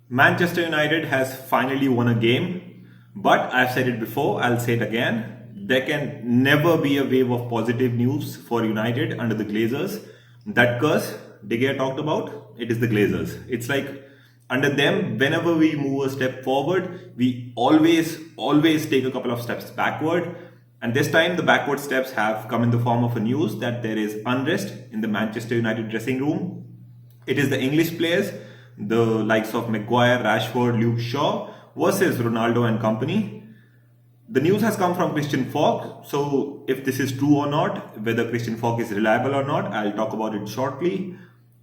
Manchester United has finally won a game, but I've said it before, I'll say it again. There can never be a wave of positive news for United under the Glazers. That curse De Gea talked about, it is the Glazers. It's like under them, whenever we move a step forward, we always take a couple of steps backward. And this time, the backward steps have come in the form of a news that there is unrest in the Manchester United dressing room. It is the English players, the likes of Maguire, Rashford, Luke Shaw versus Ronaldo and company. The news has come from Christian Falk, so if this is true or not, whether Christian Falk is reliable or not, I'll talk about it shortly.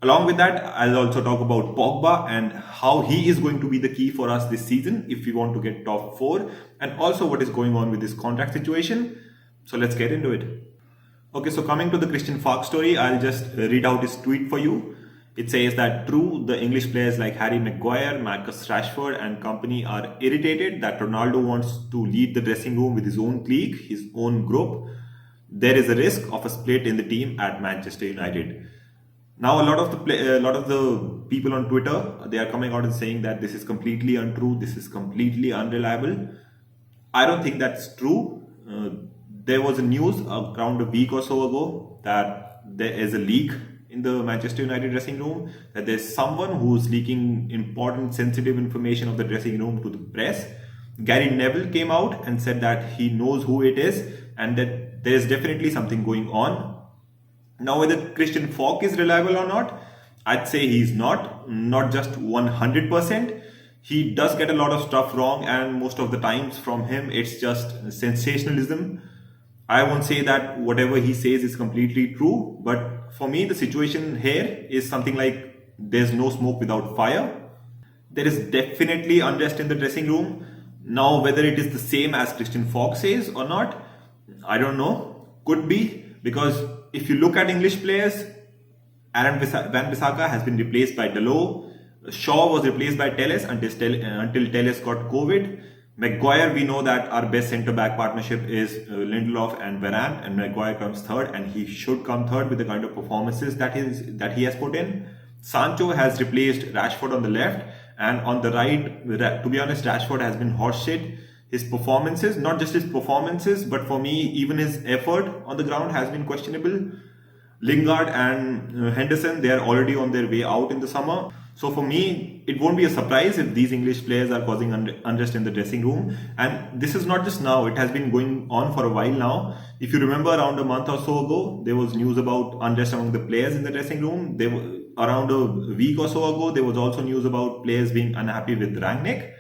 Along with that, I'll also talk about Pogba and how he is going to be the key for us this season if we want to get top four, and also what is going on with this contract situation. So let's get into it. Okay, so coming to the Christian Falk story, I'll just read out his tweet for you. It says that true, the English players like Harry Maguire, Marcus Rashford and company are irritated that Ronaldo wants to lead the dressing room with his own clique, his own group. There is a risk of a split in the team at Manchester United. Now, a lot of the people on Twitter, they are coming out and saying that this is completely untrue, this is completely unreliable. I don't think that's true. There was a news around a week or so ago that there is a leak in the Manchester United dressing room, that there's someone who's leaking important, sensitive information of the dressing room to the press. Gary Neville came out and said that he knows who it is and that there's definitely something going on. Now, whether Christian Falk is reliable or not, I'd say he's not just 100%. He does get a lot of stuff wrong, and most of the times from him, it's just sensationalism. I won't say that whatever he says is completely true, but for me, the situation here is something like there's no smoke without fire. There is definitely unrest in the dressing room. Now, whether it is the same as Christian Falk says or not, I don't know. Could be, because if you look at English players, Aaron Van Bissaka has been replaced by Dalot. Shaw was replaced by Telles until Telles got COVID. Maguire, we know that our best centre-back partnership is Lindelof and Varane, and Maguire comes third, and he should come third with the kind of performances that he has put in. Sancho has replaced Rashford on the left, and on the right, to be honest, Rashford has been horseshit. His performances, not just his performances, but for me, even his effort on the ground has been questionable. Lingard and Henderson, they are already on their way out in the summer. So for me, it won't be a surprise if these English players are causing unrest in the dressing room. And this is not just now, it has been going on for a while now. If you remember, around a month or so ago, there was news about unrest among the players in the dressing room. Around a week or so ago, there was also news about players being unhappy with Rangnick.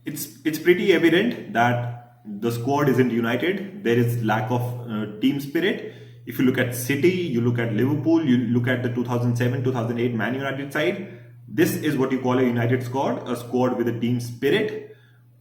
It's pretty evident that the squad isn't united. There is lack of team spirit. If you look at City, you look at Liverpool, you look at the 2007-2008 Man United side, this is what you call a United squad, a squad with a team spirit.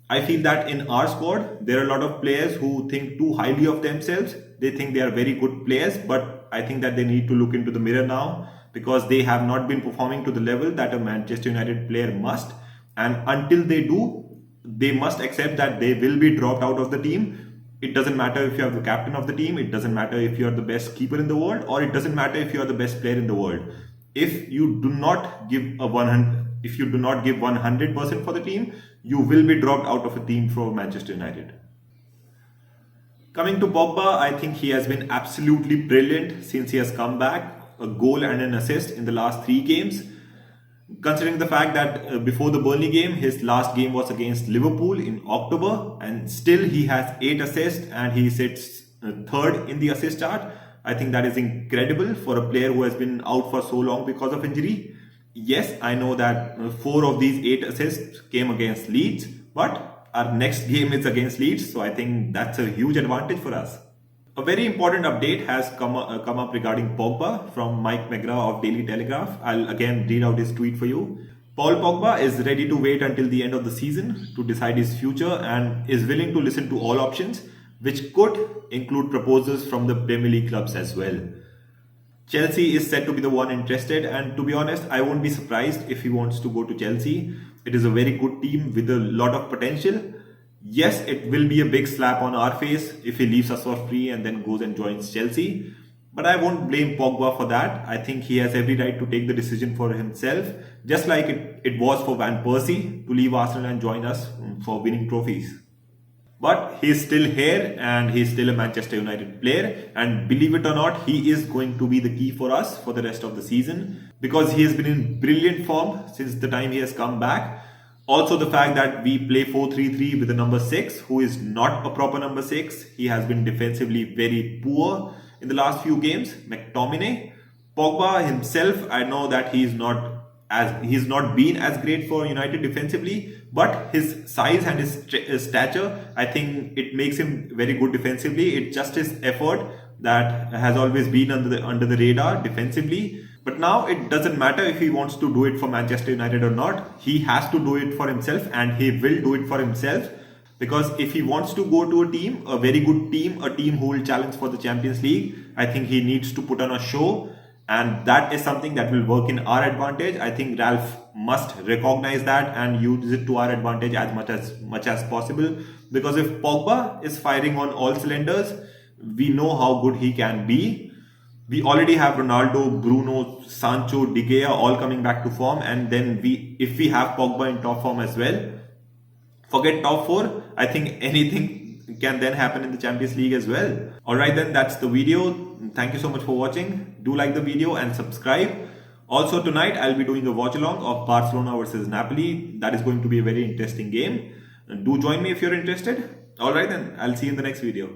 I feel that in our squad, there are a lot of players who think too highly of themselves. They think they are very good players, but I think that they need to look into the mirror now, because they have not been performing to the level that a Manchester United player must. And until they do, they must accept that they will be dropped out of the team. It doesn't matter if you are the captain of the team, it doesn't matter if you are the best keeper in the world, or it doesn't matter if you are the best player in the world. If you do not give 100% for the team, you will be dropped out of a team for Manchester United. Coming to Pogba, I think he has been absolutely brilliant since he has come back. A goal and an assist in the last 3 games. Considering the fact that before the Burnley game, his last game was against Liverpool in October, and still he has 8 assists and he sits third in the assist chart. I think that is incredible for a player who has been out for so long because of injury. Yes, I know that 4 of these 8 assists came against Leeds, but our next game is against Leeds, so I think that's a huge advantage for us. A very important update has come up regarding Pogba from Mike McGrath of Daily Telegraph. I'll again read out his tweet for you. Paul Pogba is ready to wait until the end of the season to decide his future and is willing to listen to all options, which could include proposals from the Premier League clubs as well. Chelsea is said to be the one interested, and to be honest, I won't be surprised if he wants to go to Chelsea. It is a very good team with a lot of potential. Yes, it will be a big slap on our face if he leaves us for free and then goes and joins Chelsea. But I won't blame Pogba for that. I think he has every right to take the decision for himself, just like it was for Van Persie to leave Arsenal and join us for winning trophies. But he's still here and he's still a Manchester United player. And believe it or not, he is going to be the key for us for the rest of the season because he has been in brilliant form since the time he has come back. Also, the fact that we play 4-3-3 with a number 6 who is not a proper number 6. He has been defensively very poor in the last few games. McTominay. Pogba himself, I know that he's not been as great for United defensively, but his size and his stature, I think it makes him very good defensively. It's just his effort that has always been under the radar defensively. But now it doesn't matter if he wants to do it for Manchester United or not. He has to do it for himself, and he will do it for himself. Because if he wants to go to a team, a very good team, a team who will challenge for the Champions League, I think he needs to put on a show. And that is something that will work in our advantage. I think Ralph must recognize that and use it to our advantage as much as possible. Because if Pogba is firing on all cylinders, we know how good he can be. We already have Ronaldo, Bruno, Sancho, De Gea all coming back to form. And then if we have Pogba in top form as well, forget top 4, I think anything can then happen in the Champions League as well. Alright then, that's the video. Thank you so much for watching. Do like the video and subscribe. Also tonight I'll be doing a watch along of Barcelona versus Napoli. That is going to be a very interesting game. Do join me if you're interested. Alright then, I'll see you in the next video.